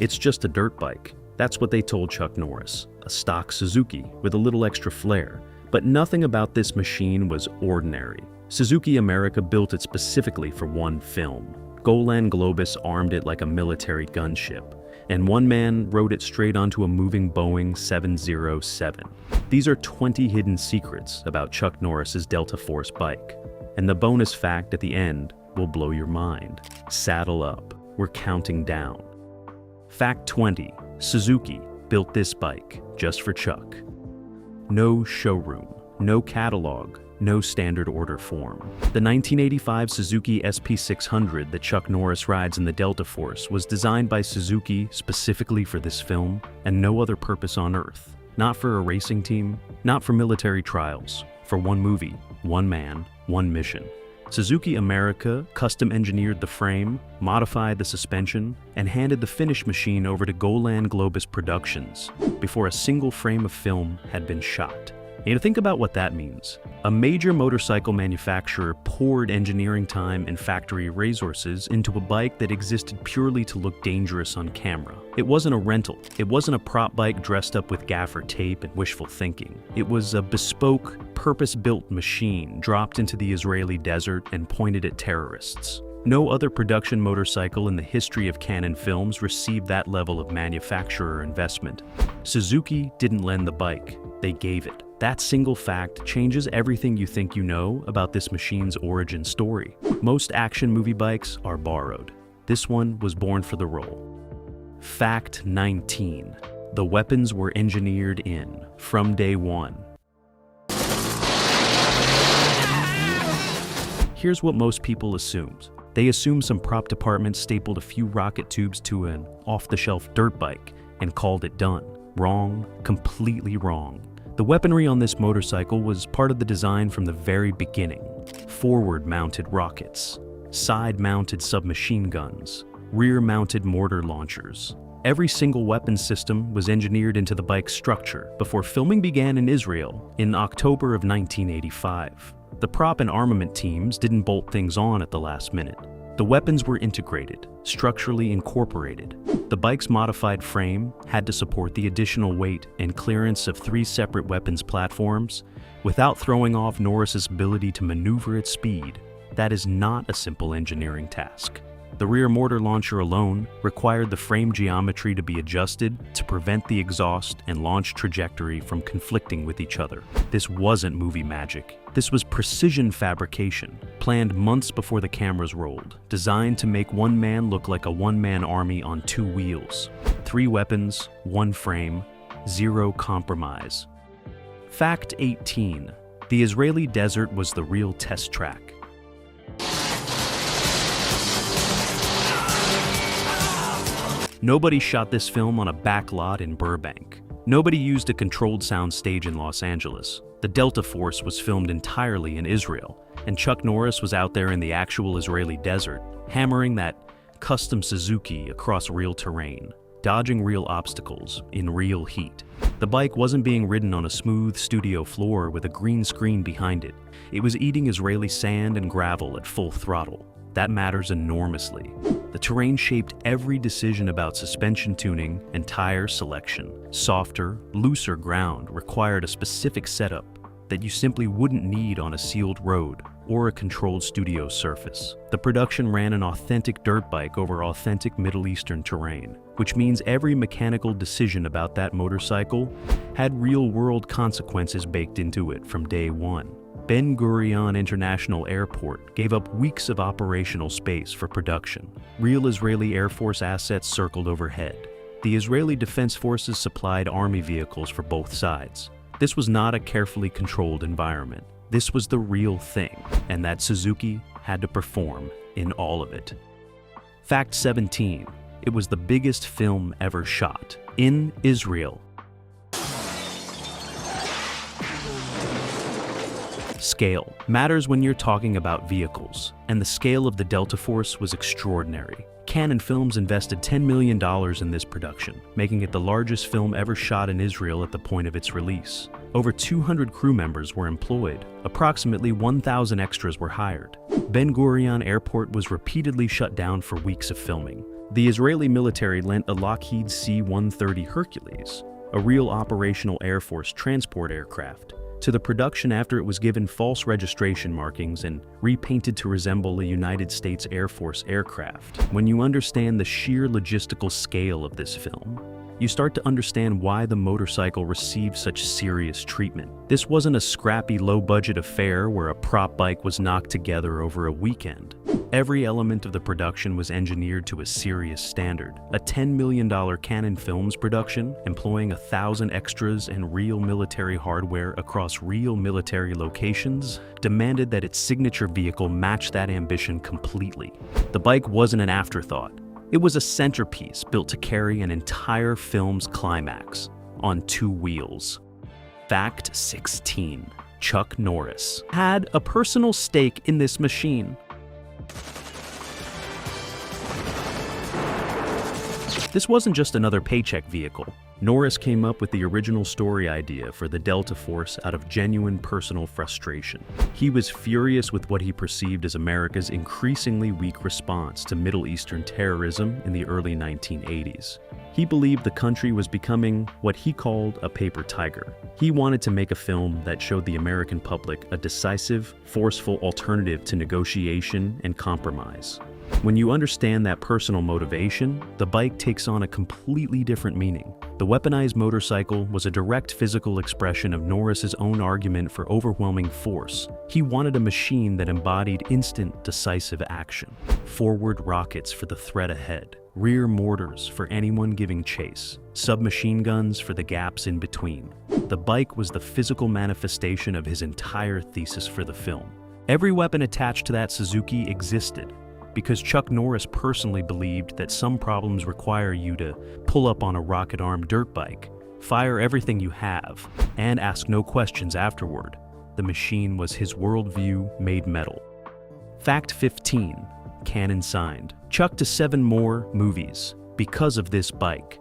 It's just a dirt bike. That's what they told Chuck Norris, a stock Suzuki with a little extra flair. But nothing about this machine was ordinary. Suzuki America built it specifically for one film. Golan Globus armed it like a military gunship, and one man rode it straight onto a moving Boeing 707. These are 20 hidden secrets about Chuck Norris's Delta Force bike. And the bonus fact at the end will blow your mind. Saddle up. We're counting down. Fact 20. Suzuki built this bike just for Chuck. No showroom, no catalog, no standard order form. The 1985 Suzuki SP600 that Chuck Norris rides in the Delta Force was designed by Suzuki specifically for this film and no other purpose on Earth. Not for a racing team, not for military trials. For one movie, one man, one mission. Suzuki America custom-engineered the frame, modified the suspension, and handed the finished machine over to Golan Globus Productions before a single frame of film had been shot. And think about what that means. A major motorcycle manufacturer poured engineering time and factory resources into a bike that existed purely to look dangerous on camera. It wasn't a rental. It wasn't a prop bike dressed up with gaffer tape and wishful thinking. It was a bespoke, purpose-built machine dropped into the Israeli desert and pointed at terrorists. No other production motorcycle in the history of Canon films received that level of manufacturer investment. Suzuki didn't lend the bike, they gave it. That single fact changes everything you think you know about this machine's origin story. Most action movie bikes are borrowed. This one was born for the role. Fact 19. The weapons were engineered in from day one. Here's what most people assumed. They assumed some prop department stapled a few rocket tubes to an off-the-shelf dirt bike and called it done. Wrong, completely wrong. The weaponry on this motorcycle was part of the design from the very beginning. Forward-mounted rockets, side-mounted submachine guns, rear-mounted mortar launchers. Every single weapon system was engineered into the bike's structure before filming began in Israel in October of 1985. The prop and armament teams didn't bolt things on at the last minute. The weapons were integrated, structurally incorporated. The bike's modified frame had to support the additional weight and clearance of 3 separate weapons platforms without throwing off Norris's ability to maneuver at speed. That is not a simple engineering task. The rear mortar launcher alone required the frame geometry to be adjusted to prevent the exhaust and launch trajectory from conflicting with each other. This wasn't movie magic. This was precision fabrication, planned months before the cameras rolled, designed to make one man look like a one-man army on 2 wheels. 3 weapons, 1 frame, 0 compromise. Fact 18. The Israeli desert was the real test track. Nobody shot this film on a back lot in Burbank. Nobody used a controlled sound stage in Los Angeles. The Delta Force was filmed entirely in Israel, and Chuck Norris was out there in the actual Israeli desert, hammering that custom Suzuki across real terrain, dodging real obstacles in real heat. The bike wasn't being ridden on a smooth studio floor with a green screen behind it. It was eating Israeli sand and gravel at full throttle. That matters enormously. The terrain shaped every decision about suspension tuning and tire selection. Softer, looser ground required a specific setup that you simply wouldn't need on a sealed road or a controlled studio surface. The production ran an authentic dirt bike over authentic Middle Eastern terrain, which means every mechanical decision about that motorcycle had real-world consequences baked into it from day one. Ben Gurion International Airport gave up weeks of operational space for production. Real Israeli Air Force assets circled overhead. The Israeli Defense Forces supplied army vehicles for both sides. This was not a carefully controlled environment. This was the real thing, and that Suzuki had to perform in all of it. Fact 17. It was the biggest film ever shot in Israel. Scale matters when you're talking about vehicles, and the scale of the Delta Force was extraordinary. Canon Films invested $10 million in this production, making it the largest film ever shot in Israel at the point of its release. Over 200 crew members were employed. Approximately 1,000 extras were hired. Ben Gurion Airport was repeatedly shut down for weeks of filming. The Israeli military lent a Lockheed C-130 Hercules, a real operational Air Force transport aircraft, to the production after it was given false registration markings and repainted to resemble a United States Air Force aircraft. When you understand the sheer logistical scale of this film, you start to understand why the motorcycle received such serious treatment. This wasn't a scrappy, low-budget affair where a prop bike was knocked together over a weekend. Every element of the production was engineered to a serious standard. A $10 million Canon Films production, employing 1,000 extras and real military hardware across real military locations, demanded that its signature vehicle match that ambition completely. The bike wasn't an afterthought. It was a centerpiece built to carry an entire film's climax on 2 wheels. Fact 16. Chuck Norris had a personal stake in this machine. This wasn't just another paycheck vehicle. Norris came up with the original story idea for the Delta Force out of genuine personal frustration. He was furious with what he perceived as America's increasingly weak response to Middle Eastern terrorism in the early 1980s. He believed the country was becoming what he called a paper tiger. He wanted to make a film that showed the American public a decisive, forceful alternative to negotiation and compromise. When you understand that personal motivation, the bike takes on a completely different meaning. The weaponized motorcycle was a direct physical expression of Norris's own argument for overwhelming force. He wanted a machine that embodied instant, decisive action. Forward rockets for the threat ahead. Rear mortars for anyone giving chase. Submachine guns for the gaps in between. The bike was the physical manifestation of his entire thesis for the film. Every weapon attached to that Suzuki existed, because Chuck Norris personally believed that some problems require you to pull up on a rocket-armed dirt bike, fire everything you have, and ask no questions afterward. The machine was his worldview made metal. Fact 15. Canon signed Chuck to 7 more movies because of this bike.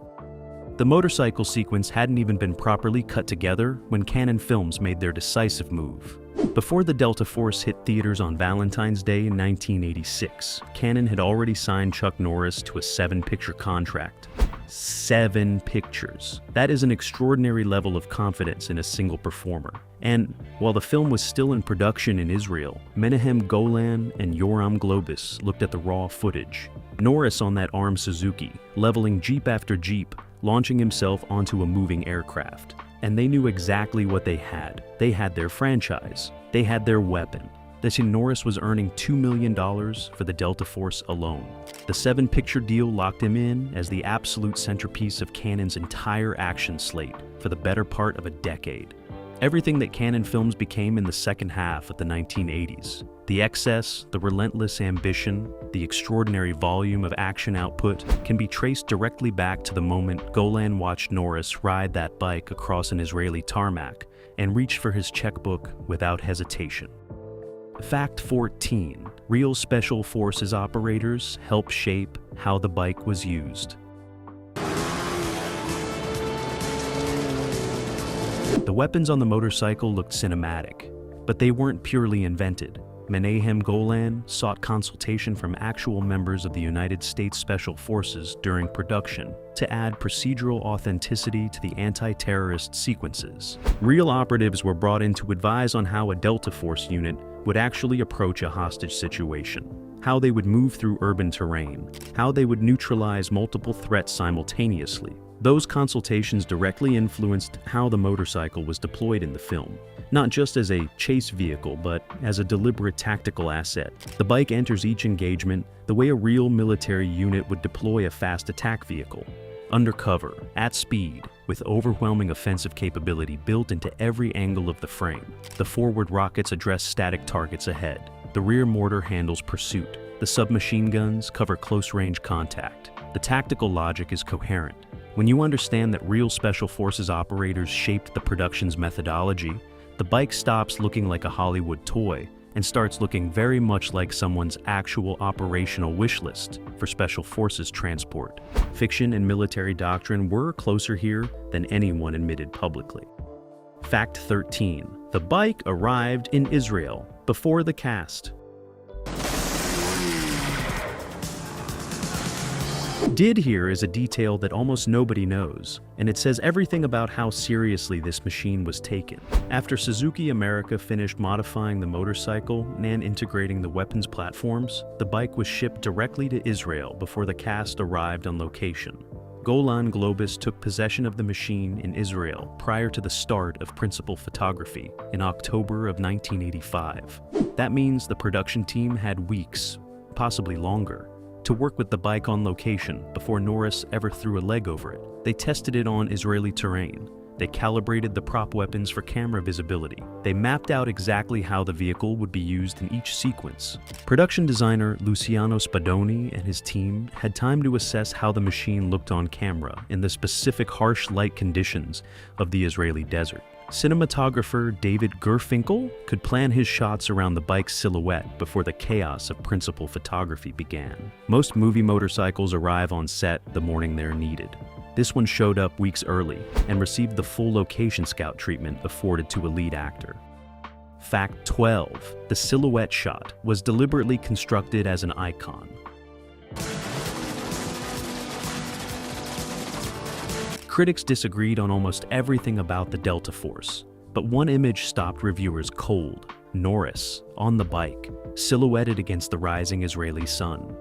The motorcycle sequence hadn't even been properly cut together when Canon Films made their decisive move. Before the Delta Force hit theaters on Valentine's Day in 1986, Canon had already signed Chuck Norris to a 7-picture contract. 7 pictures. That is an extraordinary level of confidence in a single performer. And while the film was still in production in Israel, Menahem Golan and Yoram Globus looked at the raw footage. Norris on that armed Suzuki, leveling Jeep after Jeep, launching himself onto a moving aircraft. And they knew exactly what they had. They had their franchise. They had their weapon. Norris was earning $2 million for the Delta Force alone. The 7-picture deal locked him in as the absolute centerpiece of Canon's entire action slate for the better part of a decade. Everything that Canon Films became in the second half of the 1980s. The excess, the relentless ambition, the extraordinary volume of action output can be traced directly back to the moment Golan watched Norris ride that bike across an Israeli tarmac and reached for his checkbook without hesitation. Fact 14. Real Special Forces operators help shape how the bike was used. The weapons on the motorcycle looked cinematic, but they weren't purely invented. Menahem Golan sought consultation from actual members of the United States Special Forces during production to add procedural authenticity to the anti-terrorist sequences. Real operatives were brought in to advise on how a Delta Force unit would actually approach a hostage situation, how they would move through urban terrain, how they would neutralize multiple threats simultaneously. Those consultations directly influenced how the motorcycle was deployed in the film, not just as a chase vehicle, but as a deliberate tactical asset. The bike enters each engagement the way a real military unit would deploy a fast attack vehicle, undercover, at speed, with overwhelming offensive capability built into every angle of the frame. The forward rockets address static targets ahead. The rear mortar handles pursuit. The submachine guns cover close-range contact. The tactical logic is coherent. When you understand that real Special Forces operators shaped the production's methodology, the bike stops looking like a Hollywood toy and starts looking very much like someone's actual operational wish list for Special Forces transport. Fiction and military doctrine were closer here than anyone admitted publicly. Fact 13. The bike arrived in Israel before the cast. Did here is a detail that almost nobody knows, and it says everything about how seriously this machine was taken. After Suzuki America finished modifying the motorcycle and integrating the weapons platforms, the bike was shipped directly to Israel before the cast arrived on location. Golan Globus took possession of the machine in Israel prior to the start of principal photography in October of 1985. That means the production team had weeks, possibly longer, to work with the bike on location before Norris ever threw a leg over it. They tested it on Israeli terrain. They calibrated the prop weapons for camera visibility. They mapped out exactly how the vehicle would be used in each sequence. Production designer Luciano Spadoni and his team had time to assess how the machine looked on camera in the specific harsh light conditions of the Israeli desert. Cinematographer David Gerfinkel could plan his shots around the bike's silhouette before the chaos of principal photography began. Most movie motorcycles arrive on set the morning they're needed. This one showed up weeks early and received the full location scout treatment afforded to a lead actor. Fact 12. The silhouette shot was deliberately constructed as an icon. Critics disagreed on almost everything about the Delta Force, but one image stopped reviewers cold: Norris, on the bike, silhouetted against the rising Israeli sun.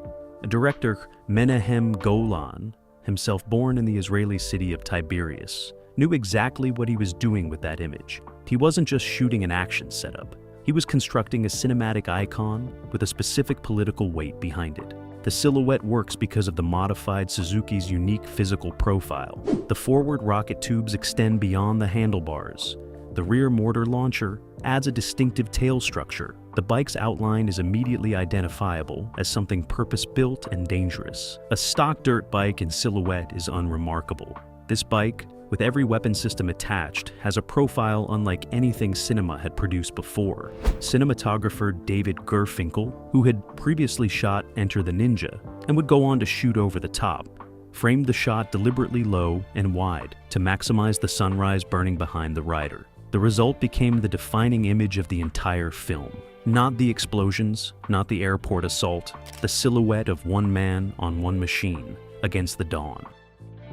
Director Menahem Golan, himself born in the Israeli city of Tiberias, knew exactly what he was doing with that image. He wasn't just shooting an action setup. He was constructing a cinematic icon with a specific political weight behind it. The silhouette works because of the modified Suzuki's unique physical profile. The forward rocket tubes extend beyond the handlebars. The rear mortar launcher adds a distinctive tail structure. The bike's outline is immediately identifiable as something purpose-built and dangerous. A stock dirt bike in silhouette is unremarkable. This bike, with every weapon system attached, has a profile unlike anything cinema had produced before. Cinematographer David Gerfinkel, who had previously shot Enter the Ninja and would go on to shoot Over the Top, framed the shot deliberately low and wide to maximize the sunrise burning behind the rider. The result became the defining image of the entire film. Not the explosions, not the airport assault, the silhouette of one man on one machine against the dawn.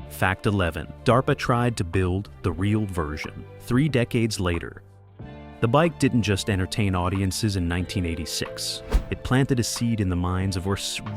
Fact 11. DARPA tried to build the real version 3 decades later. The bike didn't just entertain audiences in 1986. It planted a seed in the minds of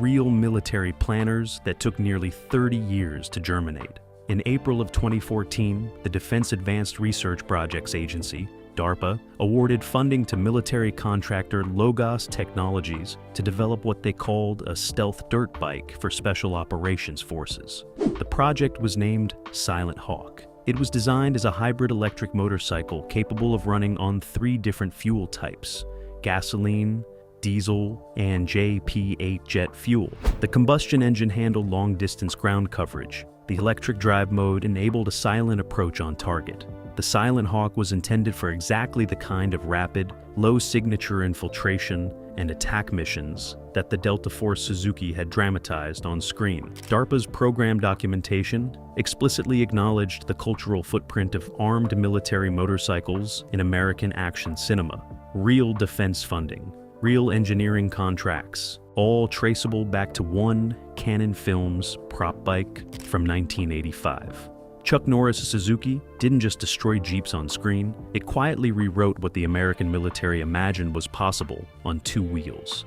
real military planners that took nearly 30 years to germinate. In April of 2014, the Defense Advanced Research Projects Agency, DARPA, awarded funding to military contractor Logos Technologies to develop what they called a stealth dirt bike for special operations forces. The project was named Silent Hawk. It was designed as a hybrid electric motorcycle capable of running on 3 different fuel types: gasoline, diesel, and JP8 jet fuel. The combustion engine handled long-distance ground coverage. The electric drive mode enabled a silent approach on target. The Silent Hawk was intended for exactly the kind of rapid, low-signature infiltration and attack missions that the Delta Force Suzuki had dramatized on screen. DARPA's program documentation explicitly acknowledged the cultural footprint of armed military motorcycles in American action cinema. Real defense funding, real engineering contracts, all traceable back to one Canon Films prop bike from 1985. Chuck Norris Suzuki didn't just destroy Jeeps on screen, it quietly rewrote what the American military imagined was possible on 2 wheels.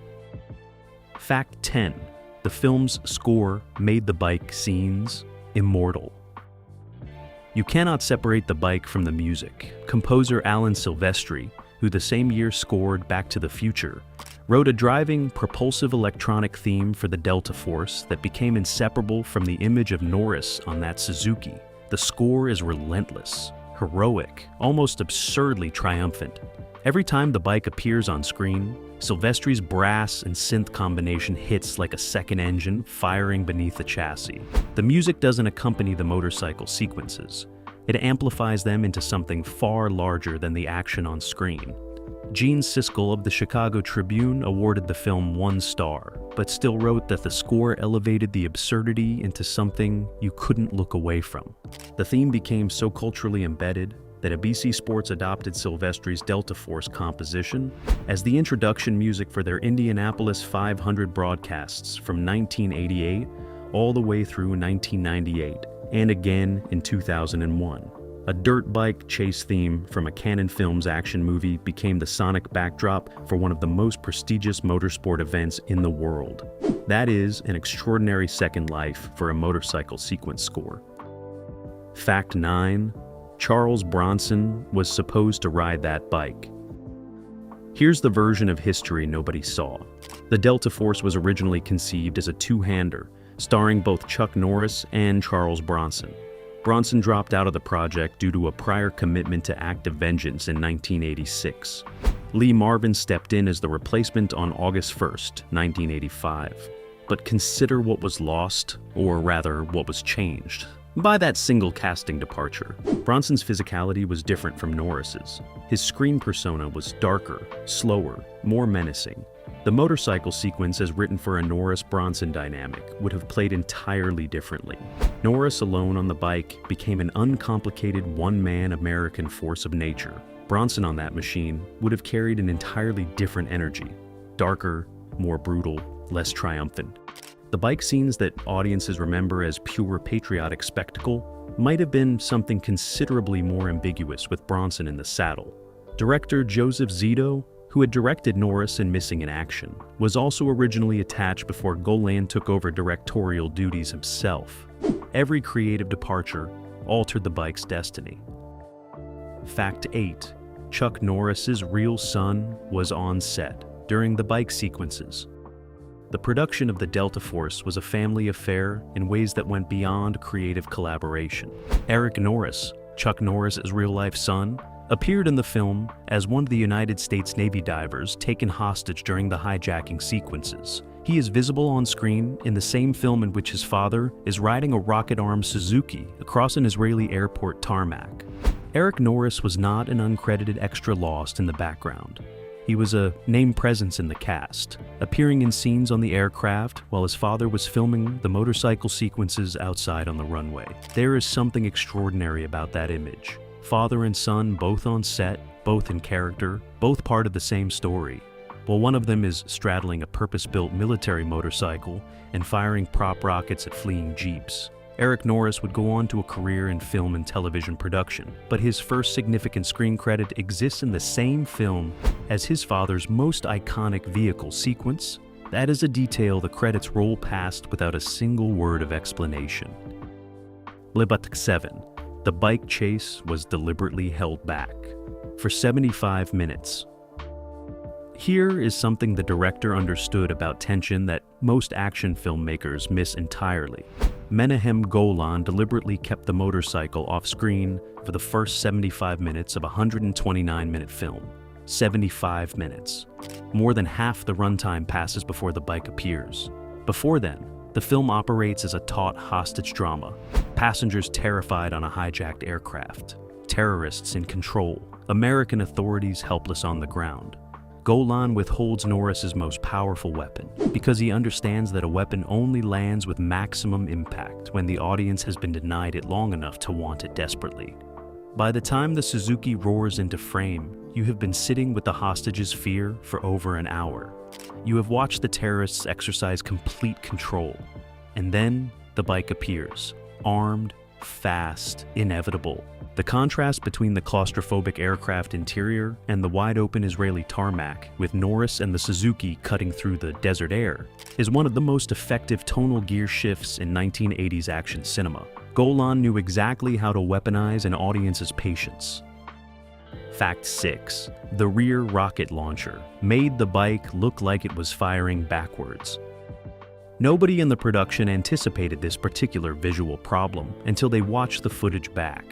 Fact 10. The film's score made the bike scenes immortal. You cannot separate the bike from the music. Composer Alan Silvestri, who the same year scored Back to the Future, wrote a driving, propulsive electronic theme for the Delta Force that became inseparable from the image of Norris on that Suzuki. The score is relentless, heroic, almost absurdly triumphant. Every time the bike appears on screen, Silvestri's brass and synth combination hits like a second engine firing beneath the chassis. The music doesn't accompany the motorcycle sequences. It amplifies them into something far larger than the action on screen. Gene Siskel of the Chicago Tribune awarded the film 1 star, but still wrote that the score elevated the absurdity into something you couldn't look away from. The theme became so culturally embedded that ABC Sports adopted Silvestri's Delta Force composition as the introduction music for their Indianapolis 500 broadcasts from 1988 all the way through 1998, and again in 2001. A dirt bike chase theme from a Canon Films action movie became the sonic backdrop for one of the most prestigious motorsport events in the world. That is an extraordinary second life for a motorcycle sequence score. Fact 9. Charles Bronson was supposed to ride that bike. Here's the version of history nobody saw. The Delta Force was originally conceived as a two-hander, starring both Chuck Norris and Charles Bronson. Bronson dropped out of the project due to a prior commitment to Act of Vengeance in 1986. Lee Marvin stepped in as the replacement on August 1st, 1985. But consider what was lost, or rather, what was changed, by that single casting departure. Bronson's physicality was different from Norris's. His screen persona was darker, slower, more menacing. The motorcycle sequence as written for a Norris-Bronson dynamic would have played entirely differently. Norris alone on the bike became an uncomplicated one-man American force of nature. Bronson on that machine would have carried an entirely different energy. Darker, more brutal, less triumphant. The bike scenes that audiences remember as pure patriotic spectacle might have been something considerably more ambiguous with Bronson in the saddle. Director Joseph Zito, who had directed Norris in Missing in Action, was also originally attached before Golan took over directorial duties himself. Every creative departure altered the bike's destiny. Fact 8. Chuck Norris's real son was on set during the bike sequences. The production of the Delta Force was a family affair in ways that went beyond creative collaboration. Eric Norris, Chuck Norris's real-life son, appeared in the film as one of the United States Navy divers taken hostage during the hijacking sequences. He is visible on screen in the same film in which his father is riding a rocket-armed Suzuki across an Israeli airport tarmac. Eric Norris was not an uncredited extra lost in the background. He was a named presence in the cast, appearing in scenes on the aircraft while his father was filming the motorcycle sequences outside on the runway. There is something extraordinary about that image. Father and son both on set, both in character, both part of the same story. While one of them is straddling a purpose-built military motorcycle and firing prop rockets at fleeing jeeps. Eric Norris would go on to a career in film and television production, but his first significant screen credit exists in the same film as his father's most iconic vehicle sequence. That is a detail the credits roll past without a single word of explanation. Fact 7. The bike chase was deliberately held back for 75 minutes. Here is something the director understood about tension that most action filmmakers miss entirely. Menahem Golan deliberately kept the motorcycle off screen for the first 75 minutes of a 129-minute film. 75 minutes. More than half the runtime passes before the bike appears. Before then, the film operates as a taut hostage drama. Passengers terrified on a hijacked aircraft. Terrorists in control. American authorities helpless on the ground. Golan withholds Norris's most powerful weapon because he understands that a weapon only lands with maximum impact when the audience has been denied it long enough to want it desperately. By the time the Suzuki roars into frame, you have been sitting with the hostage's fear for over an hour. You have watched the terrorists exercise complete control. And then the bike appears, armed, fast, inevitable. The contrast between the claustrophobic aircraft interior and the wide-open Israeli tarmac, with Norris and the Suzuki cutting through the desert air, is one of the most effective tonal gear shifts in 1980s action cinema. Golan knew exactly how to weaponize an audience's patience. Fact 6. The rear rocket launcher made the bike look like it was firing backwards. Nobody in the production anticipated this particular visual problem until they watched the footage back.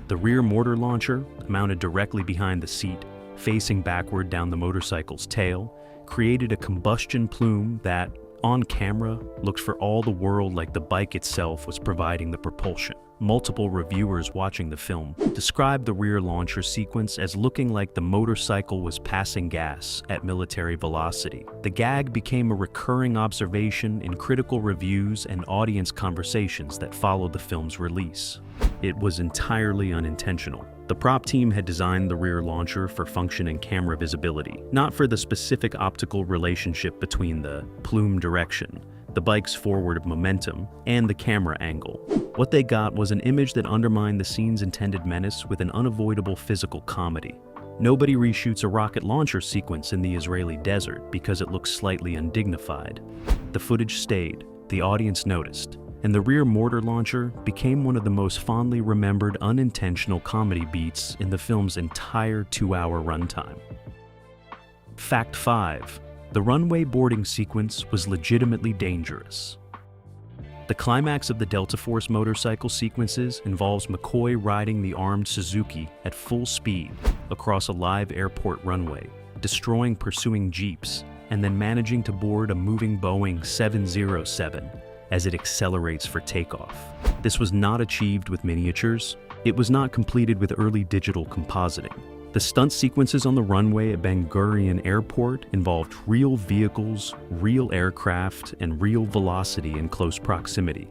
The rear mortar launcher, mounted directly behind the seat, facing backward down the motorcycle's tail, created a combustion plume that, on camera, looked for all the world like the bike itself was providing the propulsion. Multiple reviewers watching the film described the rear launcher sequence as looking like the motorcycle was passing gas at military velocity. The gag became a recurring observation in critical reviews and audience conversations that followed the film's release. It was entirely unintentional. The prop team had designed the rear launcher for function and camera visibility, not for the specific optical relationship between the plume direction, the bike's forward momentum, and the camera angle. What they got was an image that undermined the scene's intended menace with an unavoidable physical comedy. Nobody reshoots a rocket launcher sequence in the Israeli desert because it looks slightly undignified. The footage stayed, the audience noticed, and the rear mortar launcher became one of the most fondly remembered unintentional comedy beats in the film's entire 2-hour runtime. Fact 5. The runway boarding sequence was legitimately dangerous. The climax of the Delta Force motorcycle sequences involves McCoy riding the armed Suzuki at full speed across a live airport runway, destroying pursuing jeeps, and then managing to board a moving Boeing 707 as it accelerates for takeoff. This was not achieved with miniatures. It was not completed with early digital compositing. The stunt sequences on the runway at Ben Gurion Airport involved real vehicles, real aircraft, and real velocity in close proximity.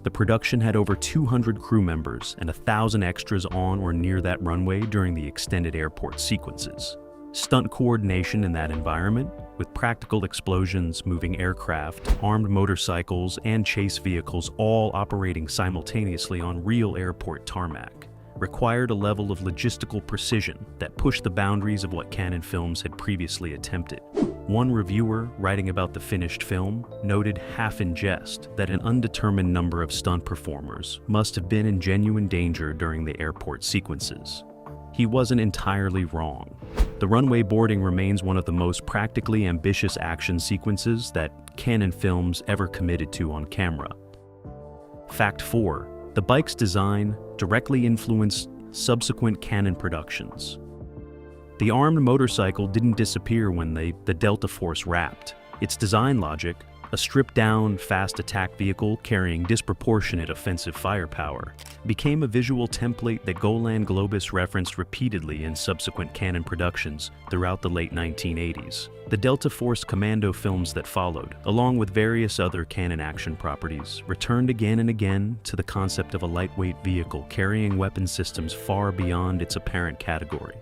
The production had over 200 crew members and 1,000 extras on or near that runway during the extended airport sequences. Stunt coordination in that environment, with practical explosions, moving aircraft, armed motorcycles, and chase vehicles all operating simultaneously on real airport tarmac, required a level of logistical precision that pushed the boundaries of what Canon films had previously attempted. One reviewer, writing about the finished film, noted half in jest that an undetermined number of stunt performers must have been in genuine danger during the airport sequences. He wasn't entirely wrong. The runway boarding remains one of the most practically ambitious action sequences that Canon films ever committed to on camera. Fact 4. The bike's design directly influenced subsequent Canon productions. The armed motorcycle didn't disappear when the Delta Force wrapped. Its design logic, a stripped-down, fast attack vehicle carrying disproportionate offensive firepower, became a visual template that Golan Globus referenced repeatedly in subsequent Canon productions throughout the late 1980s. The Delta Force Commando films that followed, along with various other Canon action properties, returned again and again to the concept of a lightweight vehicle carrying weapon systems far beyond its apparent category.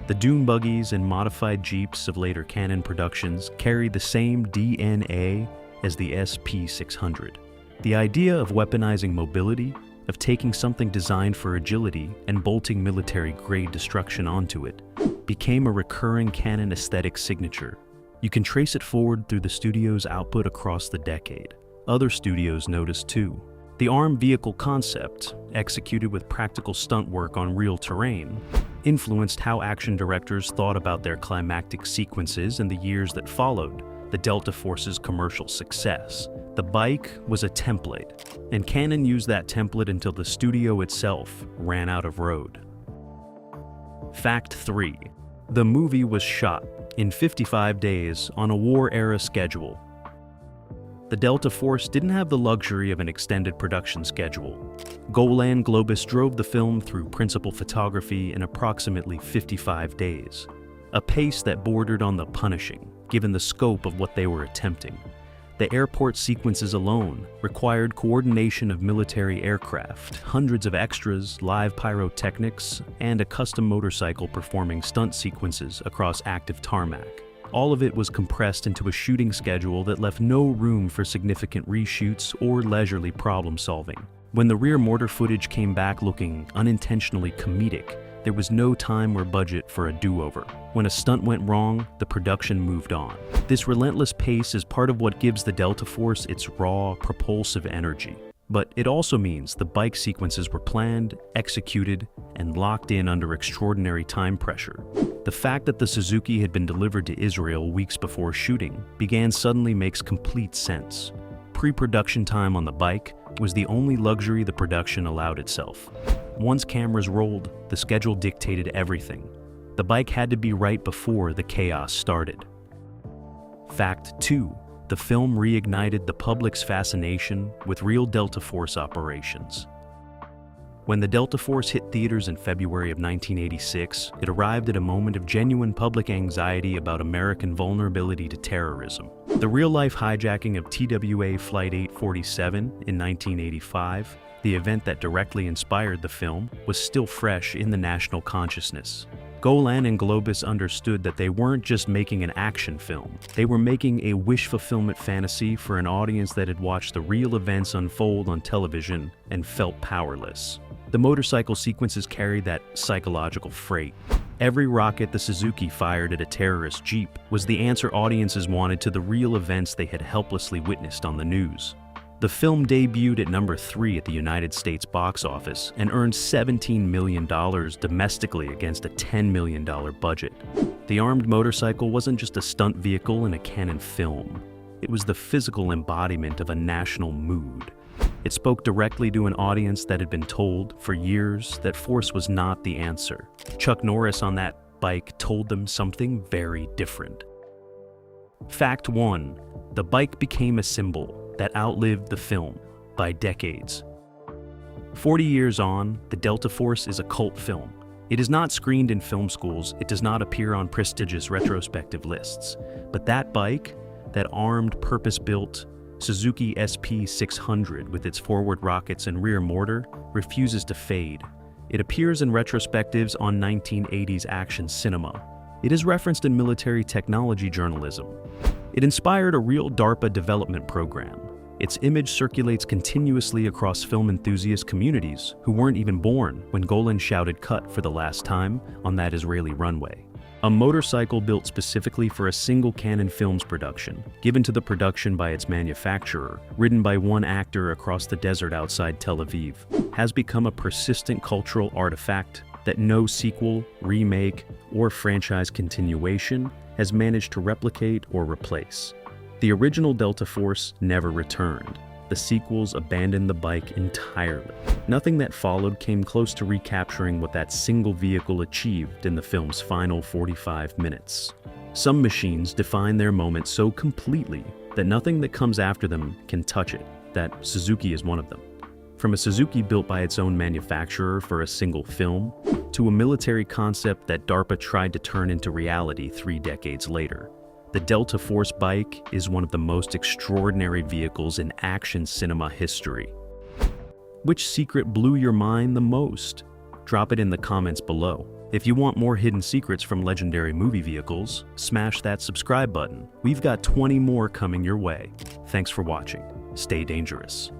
The dune buggies and modified jeeps of later Canon productions carried the same DNA as the SP600. The idea of weaponizing mobility, of taking something designed for agility and bolting military-grade destruction onto it, became a recurring Canon aesthetic signature. You can trace it forward through the studio's output across the decade. Other studios noticed too. The armed vehicle concept, executed with practical stunt work on real terrain, influenced how action directors thought about their climactic sequences in the years that followed the Delta Force's commercial success. The bike was a template, and Canon used that template until the studio itself ran out of road. Fact 3. The movie was shot in 55 days on a war-era schedule. The Delta Force didn't have the luxury of an extended production schedule. Golan Globus drove the film through principal photography in approximately 55 days, a pace that bordered on the punishing, given the scope of what they were attempting. The airport sequences alone required coordination of military aircraft, hundreds of extras, live pyrotechnics, and a custom motorcycle performing stunt sequences across active tarmac. All of it was compressed into a shooting schedule that left no room for significant reshoots or leisurely problem solving. When the rear mortar footage came back looking unintentionally comedic, there was no time or budget for a do-over. When a stunt went wrong, the production moved on. This relentless pace is part of what gives the Delta Force its raw, propulsive energy. But it also means the bike sequences were planned, executed, and locked in under extraordinary time pressure. The fact that the Suzuki had been delivered to Israel weeks before shooting suddenly makes complete sense. Pre-production time on the bike was the only luxury the production allowed itself. Once cameras rolled, the schedule dictated everything. The bike had to be right before the chaos started. Fact 2. The film reignited the public's fascination with real Delta Force operations. When the Delta Force hit theaters in February of 1986, it arrived at a moment of genuine public anxiety about American vulnerability to terrorism. The real-life hijacking of TWA Flight 847 in 1985, the event that directly inspired the film, was still fresh in the national consciousness. Golan and Globus understood that they weren't just making an action film. They were making a wish fulfillment fantasy for an audience that had watched the real events unfold on television and felt powerless. The motorcycle sequences carried that psychological freight. Every rocket the Suzuki fired at a terrorist jeep was the answer audiences wanted to the real events they had helplessly witnessed on the news. The film debuted at number 3 at the United States box office and earned $17 million domestically against a $10 million budget. The armed motorcycle wasn't just a stunt vehicle in a Canon film. It was the physical embodiment of a national mood. It spoke directly to an audience that had been told for years that force was not the answer. Chuck Norris on that bike told them something very different. Fact 1. The bike became a symbol that outlived the film by decades. 40 years on, the Delta Force is a cult film. It is not screened in film schools, it does not appear on prestigious retrospective lists. But that bike, that armed, purpose-built Suzuki SP600 with its forward rockets and rear mortar, refuses to fade. It appears in retrospectives on 1980s action cinema. It is referenced in military technology journalism. It inspired a real DARPA development program. Its image circulates continuously across film enthusiast communities who weren't even born when Golan shouted cut for the last time on that Israeli runway. A motorcycle built specifically for a single Canon Films production, given to the production by its manufacturer, ridden by one actor across the desert outside Tel Aviv, has become a persistent cultural artifact that no sequel, remake, or franchise continuation has managed to replicate or replace. The original Delta Force never returned. The sequels abandoned the bike entirely. Nothing that followed came close to recapturing what that single vehicle achieved in the film's final 45 minutes. Some machines define their moment so completely that nothing that comes after them can touch it. That Suzuki is one of them. From a Suzuki built by its own manufacturer for a single film, to a military concept that DARPA tried to turn into reality 3 decades later. The Delta Force bike is one of the most extraordinary vehicles in action cinema history. Which secret blew your mind the most? Drop it in the comments below. If you want more hidden secrets from legendary movie vehicles, smash that subscribe button. We've got 20 more coming your way. Thanks for watching. Stay dangerous.